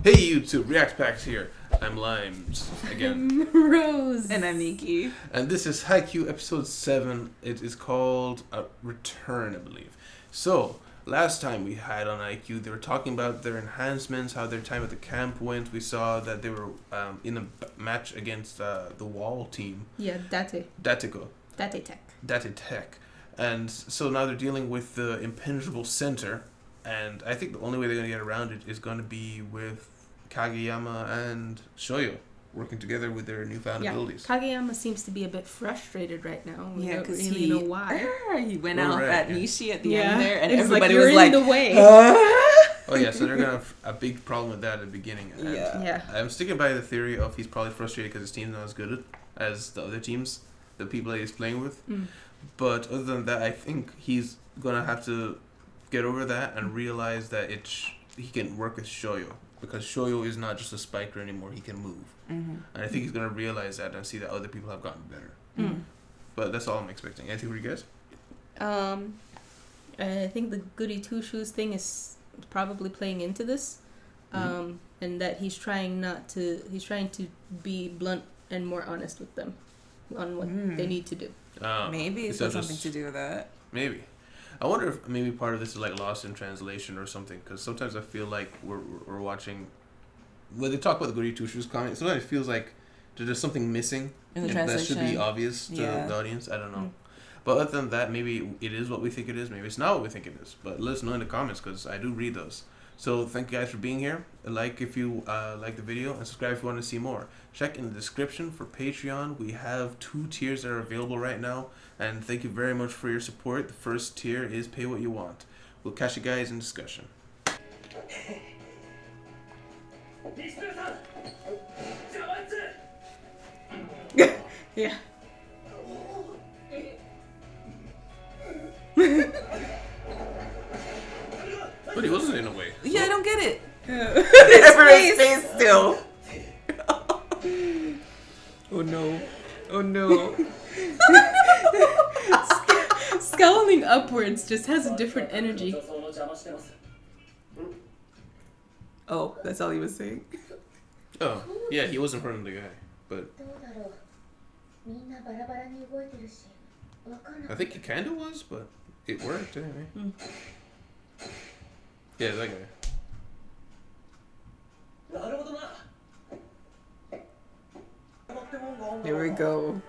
Hey YouTube, React Packs here. I'm Limes again. I'm Rose. And I'm Nikki. And this is Haikyu episode 7. It is called Return, I believe. So, last time we had on IQ, they were talking about their enhancements, how their time at the camp went. We saw that they were in a match against the wall team. Yeah, Date Tech. And so now they're dealing with the impenetrable center. And I think the only way they're going to get around it is going to be with Kageyama and Shoyo working together with their newfound abilities. Kageyama seems to be a bit frustrated right now. We don't because really know why. He went out at Nishi at the end there, and it's everybody was like, in the way. Oh yeah, so they're going to have a big problem with that at the beginning. And yeah. I'm sticking by the theory of he's probably frustrated because his team's not as good as the other teams, the people that he's playing with. But other than that, I think he's going to have to get over that and realize that he can work with Shoyo, because Shoyo is not just a spiker anymore. He can move, and I think he's gonna realize that and see that other people have gotten better. But that's all I'm expecting. Anything for you guys? I think the goody two shoes thing is probably playing into this, and that he's trying to be blunt and more honest with them on what they need to do. Maybe it's got something to do with that. Maybe. I wonder if maybe part of this is like lost in translation or something, because sometimes I feel like we're watching when they talk about the goody two shoes comment. Sometimes it feels like there's something missing in the that translation. should be obvious to the audience. I don't know, but other than that, maybe it is what we think it is. Maybe it's not what we think it is. But let us know in the comments, because I do read those. So thank you guys for being here. Like if you like the video, and subscribe if you want to see more. Check in the description for Patreon. We have 2 tiers that are available right now. And thank you very much for your support. The first tier is pay what you want. We'll catch you guys in discussion. Yeah. But he wasn't in a way. Yeah, I don't get it. Everyone's face still. Oh no. Oh no. Scowling upwards just has a different energy. Oh, that's all he was saying. Oh, yeah, he was in front of the guy. But I think he kinda was, but it worked anyway. Yeah, that guy. Here we go.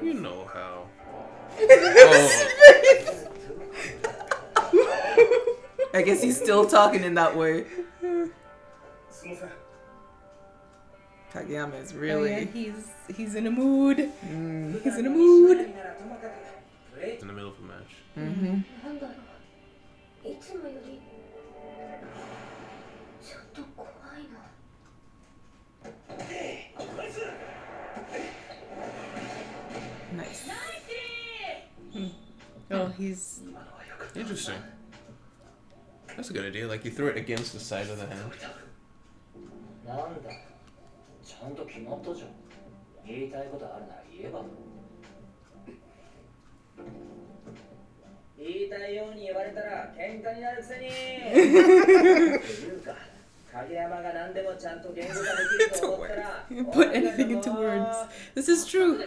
You know how. I guess he's still talking in that way. Kageyama is really... Oh, yeah, he's in a mood. He's in a mood. It's in the middle of a match. Nice. Oh, he's... Interesting. That's a good idea. Like, you throw it against the side of the hand. Put anything into words. This is true.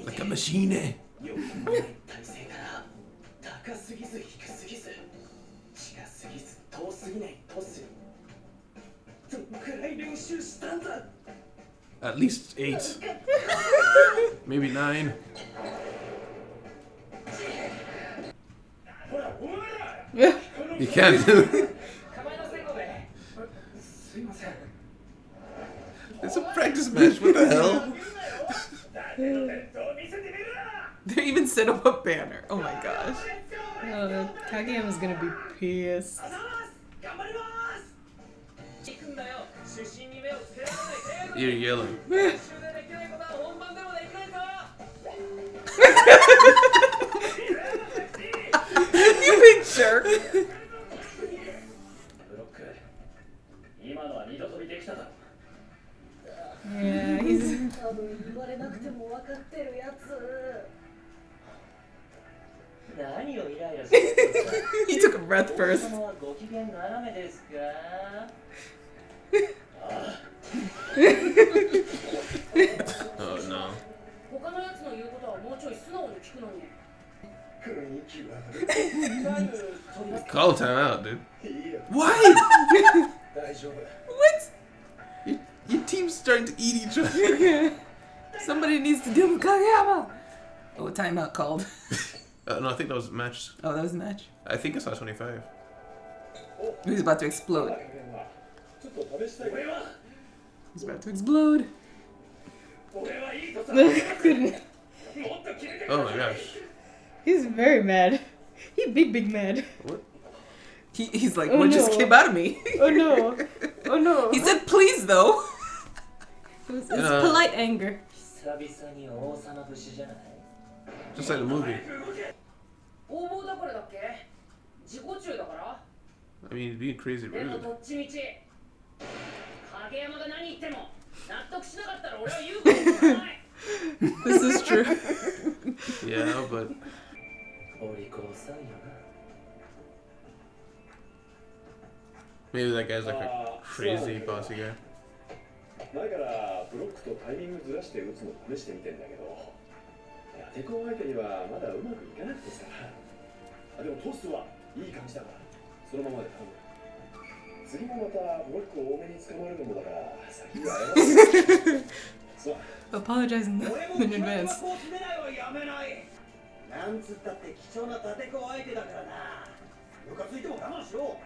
Like a machine. At least 8. Maybe 9. You can't do it. It's a practice match. What the hell? They even set up a banner. Oh my gosh. Oh, Kageyama's gonna be pissed. You're yelling. You big jerk. 今のは二度飛びできただろ Yeah, he's. He took a breath first. Oh no. Call time out, dude. Why? What? Your team's starting to eat each other. Somebody needs to deal with Kageyama. Oh, timeout called. No, I think that was a match. Oh, that was the match. I think it's not 25. He's about to explode. He's about to explode. Oh my gosh. He's very mad. He big mad. What? He's like, Oh, what just no. came out of me? Oh no. Oh no. He said, please, though. It's polite anger. Just like the movie. I mean, being crazy rude. This is true. Yeah, but maybe that guy's like a crazy bossy guy. 前からブロックとタイミングずらして打つの試してみてんだけど、テコ相手にはまだうまくいかなくてさ。でもトスはいい感じだから、そのままで頼む。次もまたブロックを多めに捕まるかもだから、先は謝る。Apologizing in advance. なんつったって貴重な立て子相手だからな。ムカついても我慢しろ。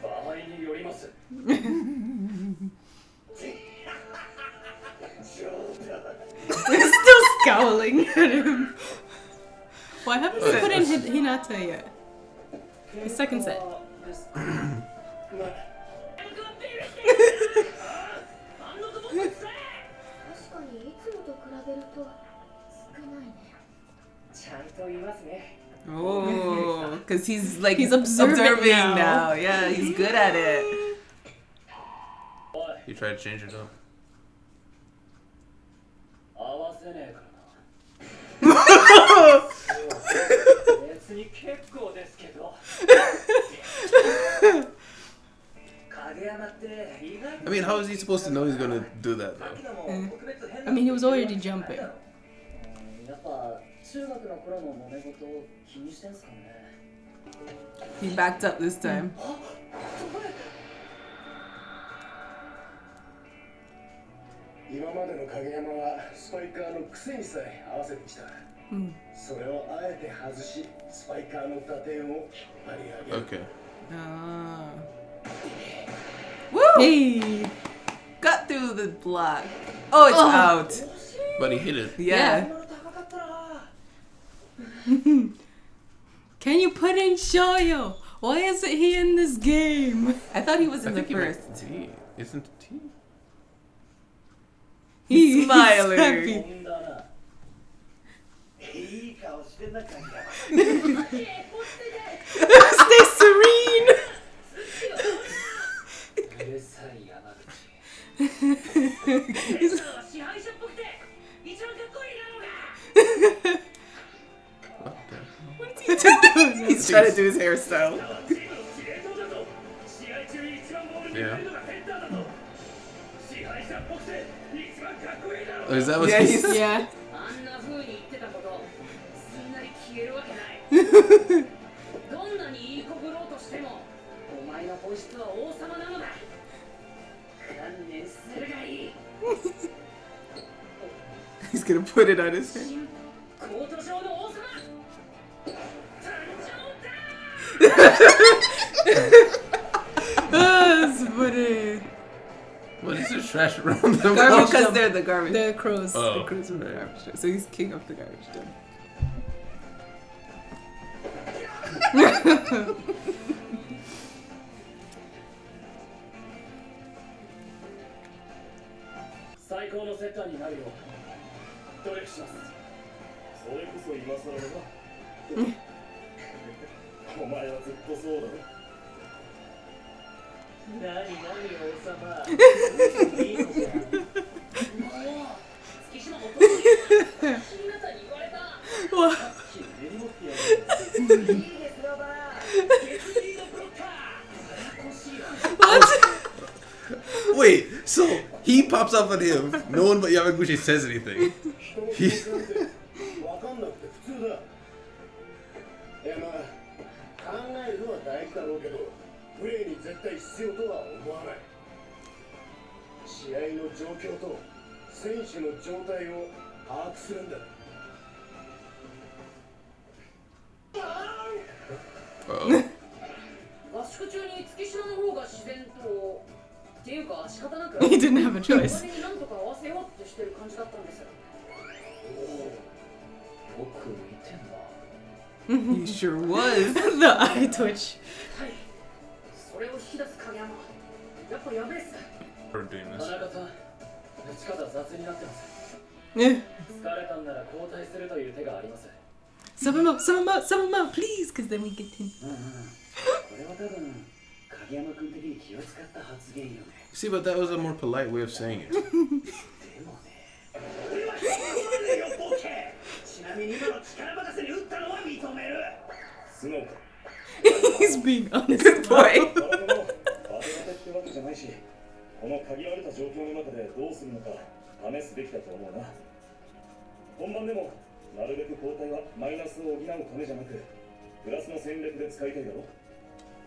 場合によります。He's still scowling at him. Why haven't we put in Hinata yet? His second set. Oh, because he's like He's observing now. now. Yeah, he's good at it. You try to change it up. I mean, how is he supposed to know he's gonna do that though? I mean, he was already jumping. He backed up this time. 今までの影山はスパイカーの癖にさえ合わせてきた。それをあえて外し、スパイカーの打点を引っ張り上げる。Okay. Ah. Woo! Hey! Got through the block. Oh, it's out. But he hit it. Yeah. Can you put in Shoyo? Why isn't he in this game? I thought he was in the he first. meant T. Isn't it T? He's smiling. happy. Stay serene. What the? He's trying to do his hairstyle. Yeah. Oh, is that what Yeah, he's... he's- Yeah. どんなにいい子ぶろうとしてもお前の本質は王様なのだ。観念するがいい。 He's gonna put it on his hair. コート上の王様誕生だ。 That's funny. What is this trash around them? Garbage, because they're the garbage. The crows. Oh. The crows are the garbage dump. So he's king of the garbage dump. Wait, so he pops up on him. No one but Yamaguchi says anything. 人の気持ちなんて分かんなくて普通だ。いやまあ考えるのは大事だろうけどプレーに絶対必要とは思わない。試合の状況と選手の状態を把握するんだ。 合宿中に月島の方が自然とっていうか仕方なく He didn't have a それ choice. になんとか合わせようとしてる感じだったんですよ。よく見てんな。 He sure was. The eye twitch. はい。それを引き出す影山。やっぱやべえっす。 We're doing 田 this. 中さん、打ち方雑になってます。 Yeah. 疲れたんなら交代するという手があります。 Sub him up, sub him up, sub him up, please, because then we get him. これは多分影山君的に気を使った発言よね。 See, but that was a more polite way of saying it. でもね。俺は人のまねよボケ。ちなみに今の力任せに打ったのは認める。スノー He's being honest. Good boy. 体のバテバテってわけじゃないし、この限られた状況の中でどうするのか試すべきだと思うな。本番でもなるべく交代はマイナスを補うためじゃなく、プラスの戦略で使いたいだろ。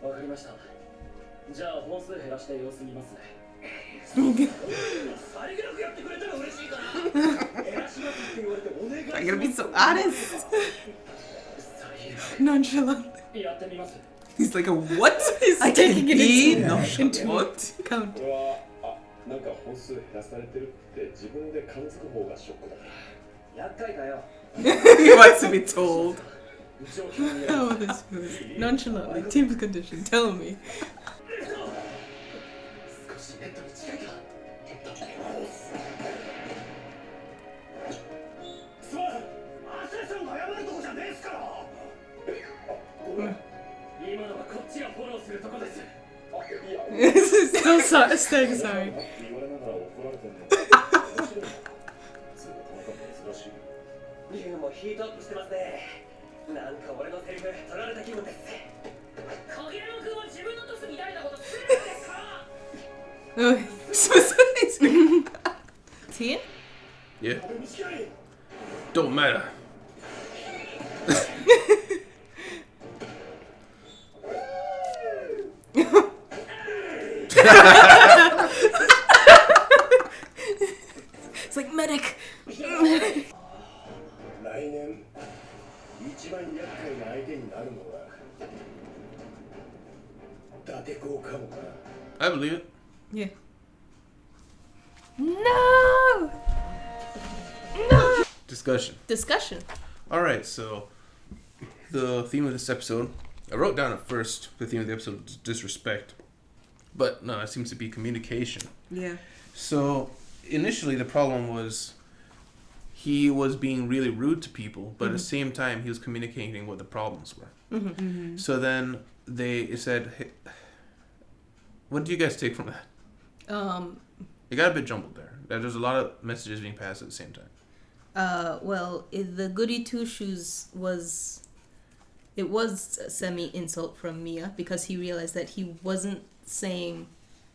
わかりました。じゃあ本数減らして様子見ますね。さりげなくやってくれたら嬉しいかな。減らしますって言われてお願いします。 I'm gonna be so honest. Nonchalant. やってみます。 He's like a what? He's I taking can it be into nonchalant. What? count. 俺はなんか本数減らされてるって自分で感づく方がショックだから。厄介かよ。 He wants to be told. How this feels. Nonchalantly, team's condition, tell me. 少しネットに近いか。すまん。アセさんが謝るとこじゃねえっすから。ごめん。今のはこっちがフォローするとこです。いや。 Still sorry, staying sorry. 言われながら怒られてんの。面白いな。ずっと珍しい。リュウもヒートアップしてますね。なんか俺のセリフ取られた気分です。影山君は自分のトスに抱いたことするんですか。 Oh, see it? Yeah. 短い。 Don't matter. It's like medic. 来年一番厄介な相手になるのは伊達公かもな。 I believe it. Yeah. No! No! Discussion. Alright, so the theme of this episode, I wrote down at first the theme of the episode is disrespect. But no, it seems to be communication. Yeah. So initially the problem was he was being really rude to people, but at the same time he was communicating what the problems were. So then they said, hey, what do you guys take from that? It got a bit jumbled there. There's a lot of messages being passed at the same time. Well, the goody two shoes was a semi-insult from Mia because he realized that he wasn't saying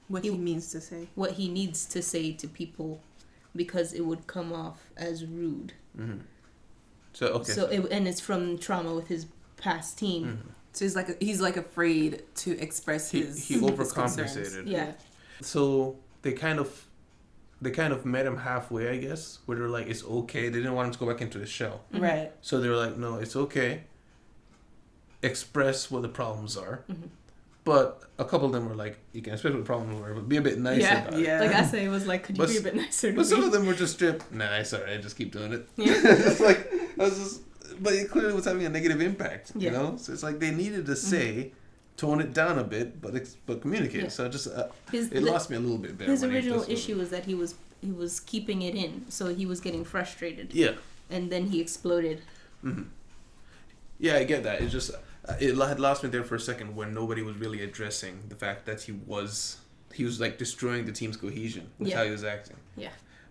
What he means to say. what he needs to say to people because it would come off as rude. Mm-hmm. So okay. And it's from trauma with his past team. Mm-hmm. So he's like afraid to express he his overcompensated. concerns. Yeah. So they kind of met him halfway, I guess, where they're like, it's okay. They didn't want him to go back into his shell. Right. So they were like, no, it's okay. Express what the problems are. Mm-hmm. But a couple of them were like, you can express what the problems were, but be a bit nicer about it. Yeah. Like I say, it was like, could you But be a bit nicer to But some me? of them were just stripped. Nah, it's alright. Just keep doing it. Yeah. It's like, but it clearly was having a negative impact, you Yeah. know? So it's like they needed to say, tone it down a bit, but communicate. Yeah. So it just, His- it lost me a little bit there. His when he original just- issue was that he was keeping it in, so he was getting frustrated. Yeah. And then he exploded. Mm-hmm. Yeah, I get that. It's just, it had lost me there for a second when nobody was really addressing the fact that he was like destroying the team's cohesion with how he was acting. Yeah.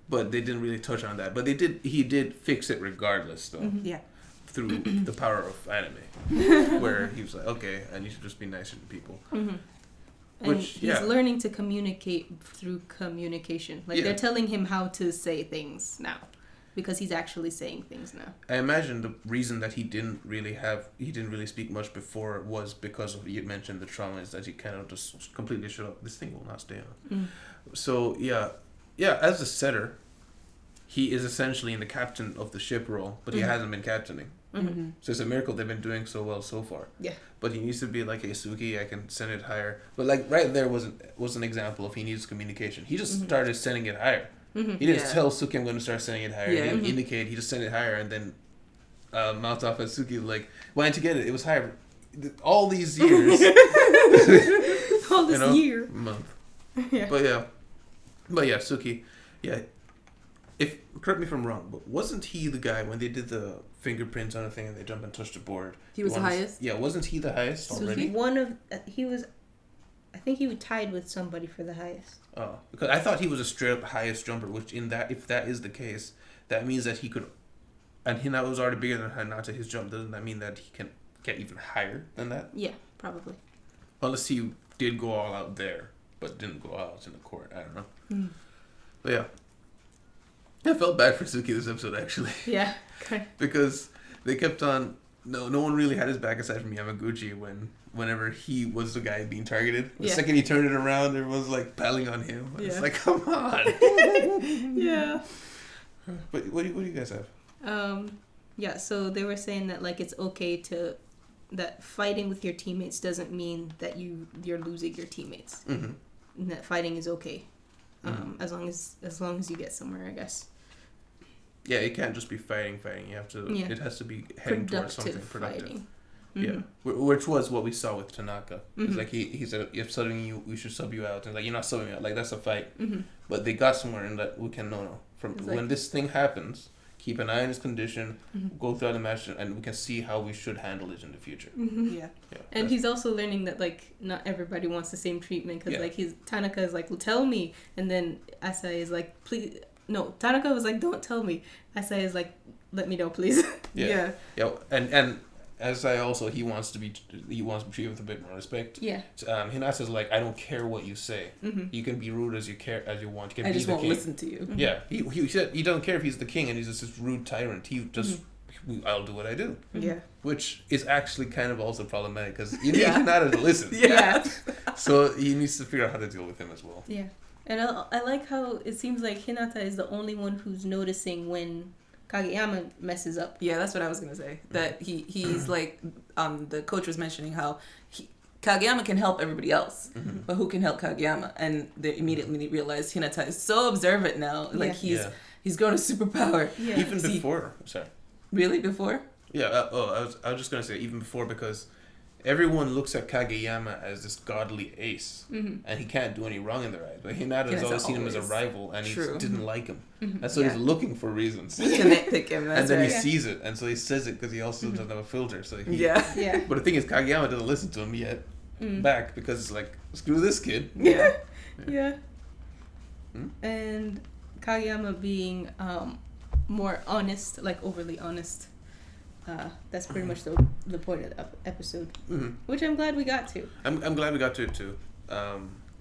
But they didn't really touch on that. But he did fix it regardless, though. Yeah. Through the power of anime, where he was like, okay, I need to just be nicer to people. And he's learning to communicate through communication. Like they're telling him how to say things now, because he's actually saying things now. I imagine the reason that he didn't really speak much before was because of, you mentioned the trauma, is that he kind of just completely shut up. This thing will not stay on. So yeah, as a setter, he is essentially in the captain of the ship role, but he hasn't been captaining. So it's a miracle they've been doing so well so far. Yeah. But he needs to be like, hey, Suki, I can send it higher. But like right there was an example of he needs communication. He just started sending it higher. He didn't tell Suki, I'm going to start sending it higher. He didn't indicate. He just sent it higher and then mouthed off at Suki like, why didn't you get it? It was higher. All these years. All this year. Month. Yeah. But yeah, Suki. Yeah. Correct me if I'm wrong, but wasn't he the guy when they did the fingerprints on the thing and they jump and touch the board? He was the highest? Yeah, wasn't he the highest already? I think he was tied with somebody for the highest. Oh, because I thought he was a straight up highest jumper, which if that is the case, that means that he could, and Hinata was already bigger than Hinata, his jump, doesn't that mean that he can get even higher than that? Yeah, probably. Unless he did go all out there, but didn't go all out in the court. I don't know. But yeah. I felt bad for Suki this episode, actually. Yeah. Okay. Because they kept on... No one really had his back aside from Yamaguchi whenever he was the guy being targeted. The second he turned it around, everyone was like piling on him. It's like, come on. Yeah. But what do you guys have? Yeah, so they were saying that like it's okay that fighting with your teammates doesn't mean that you're losing your teammates. And that fighting is okay. As long as you get somewhere, I guess. Yeah, it can't just be fighting. You have to. Yeah. It has to be heading towards something productive. Fighting. Yeah, which was what we saw with Tanaka. It's like he said, if subbing you, we should sub you out. And like, you're not subbing me out. Like, that's a fight. But they got somewhere in that we can from it's when this thing happens. Keep an eye on his condition. Go through the match, and we can see how we should handle it in the future. Yeah. And he's also learning that like not everybody wants the same treatment because like Tanaka is like, well, tell me, and then Asai is like, please. No, Tanaka was like, don't tell me. Asai is like, let me know, please. Yeah. And Asai also, he wants to be treated with a bit more respect. Yeah. Hinata's like, I don't care what you say. You can be rude as you want. You can I just won't listen to you. Yeah. He said he doesn't care if he's the king and he's just this rude tyrant. He just, I'll do what I do. Yeah. Which is actually kind of also problematic because you need Hinata to listen. Yeah. So he needs to figure out how to deal with him as well. Yeah. And I like how it seems like Hinata is the only one who's noticing when Kageyama messes up. Yeah, that's what I was going to say. That he's like, the coach was mentioning how Kageyama can help everybody else, but who can help Kageyama? And they immediately realized Hinata is so observant now. Like he's grown a superpower. Yeah. Even before. Sorry. Really? Before? Yeah. I was just going to say even before because everyone looks at Kageyama as this godly ace, and he can't do any wrong in their eyes. But Hinata's always seen him as a rival, and he didn't like him, and so he's looking for reasons. To nitpick him, and then he sees it, and so he says it because he also doesn't have a filter. So But the thing is, Kageyama doesn't listen to him yet, back because it's like, screw this kid. Yeah. And Kageyama being more honest, like overly honest. That's pretty much the point of the episode, which I'm glad we got to. I'm glad we got to it too.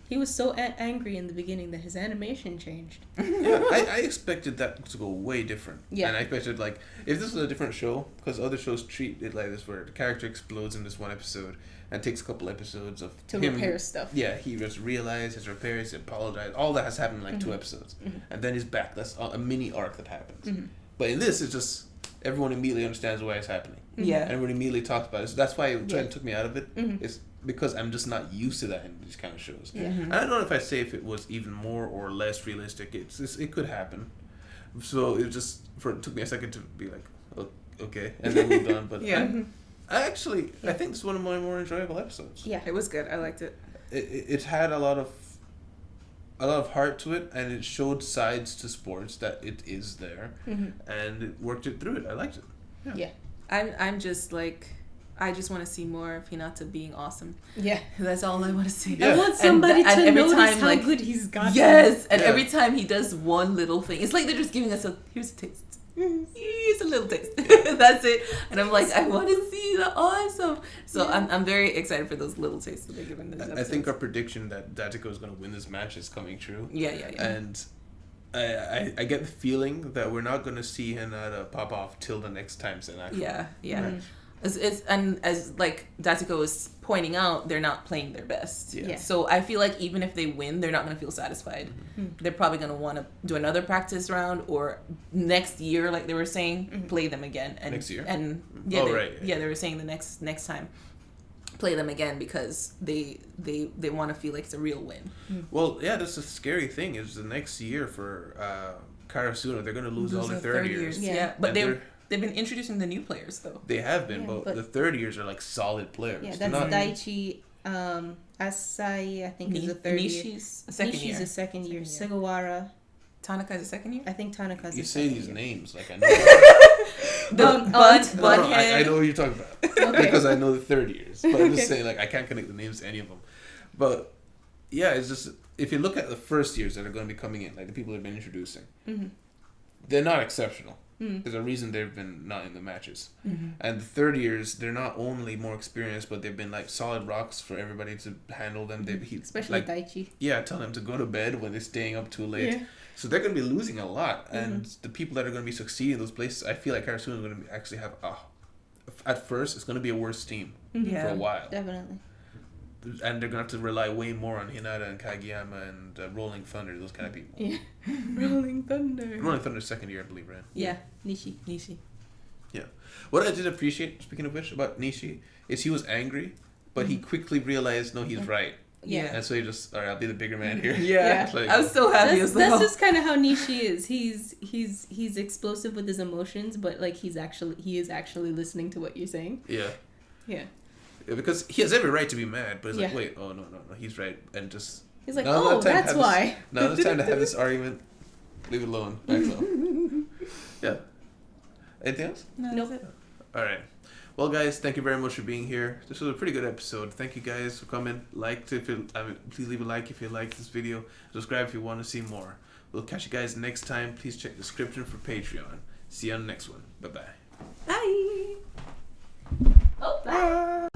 He was so angry in the beginning that his animation changed. Yeah, I expected that to go way different. Yeah. And I expected like if this was a different show, because other shows treat it like this, where the character explodes in this one episode and takes a couple episodes of to repair stuff. Yeah, he just realized his repairs, he apologized. All that has happened in like 2 episodes, and then he's back. That's a mini arc that happens. But in this, it's just. Everyone immediately understands why it's happening. Yeah. And everyone immediately talks about it. So that's why it took me out of it. It's because I'm just not used to that in these kind of shows. Yeah. And I don't know if I say if it was even more or less realistic. It could happen. So it took me a second to be like, oh, okay, and then moved on. But I think this is one of my more enjoyable episodes. Yeah, it was good. I liked it. It had a lot of heart to it, and it showed sides to sports that it is there, and it worked it through it. I liked it. Yeah. I'm just like, I just want to see more of Hinata being awesome. Yeah. That's all I want to see. Yeah. I want somebody to notice how good he's got. Yes, and every time he does one little thing, it's like they're just giving us here's a taste. It's a little taste. That's it. And I'm like, I want to see the awesome. So I'm very excited for those little tastes that they're giving this episode. I think our prediction that Datiko is going to win this match is coming true. Yeah. And I get the feeling that we're not going to see Hinata pop off till the next time's an actual Yeah. match. And as like Datiko was pointing out, they're not playing their best. Yeah. So I feel like even if they win, they're not going to feel satisfied. They're probably going to want to do another practice round, or next year, like they were saying, play them again. And, Next year? And right. Yeah, they were saying the next time, play them again because they want to feel like it's a real win. Well, yeah, that's the scary thing is the next year for Karasuno, they're going to lose all the third years. Yeah, but And they've been introducing the new players though. they have been, Yeah, but the third years are like solid players. Yeah, They're that's not- Daichi. Asai, I think, is the third year. Nishi's a second year. Nishi's a second year. Second Sugawara, Tanaka's a second year. I think Tanaka's You a say second these year. names like I know. The Aunt. No, I know what you're talking about Okay. because I know the third years. But I'm just saying, like, I can't connect the names to any of them. But yeah, it's just if you look at the first years that are going to be coming in, like the people that have been introducing, they're not exceptional. There's a reason they've been not in the matches. And the third years, they're not only more experienced, but they've been like solid rocks for everybody to handle them. Especially like, Daichi. yeah, tell them to go to bed when they're staying up too late. Yeah. So they're going to be losing a lot. And the people that are going to be succeeding in those places, I feel like Karasuno is going to actually have, at first, it's going to be a worse team for a while. Definitely. And they're going to have to rely way more on Hinata and Kageyama and Rolling Thunder, those kind of people. Yeah. Rolling Thunder. Rolling Thunder's second year, I believe, right? Yeah, Nishi. Yeah. What I did appreciate, speaking of which, about Nishi, is he was angry, but he quickly realized, no, he's right. Yeah. And so he just, all right, I'll be the bigger man here. Yeah. It's like, I was so happy. That's just kind of how Nishi is. He's explosive with his emotions, but like he is actually listening to what you're saying. yeah. Yeah. Because he has every right to be mad, but it's like, Yeah. wait, oh, no, he's right. And just... He's like, now oh, time to that's have why. This, now it's time to have this argument. Leave it alone. Back low. Yeah. Anything else? Nope. All right. Well, guys, thank you very much for being here. This was a pretty good episode. Thank you guys for coming. Please leave a like if you like this video. Subscribe if you want to see more. We'll catch you guys next time. Please check the description for Patreon. See you on the next one. Bye-bye. Bye. Oh, bye.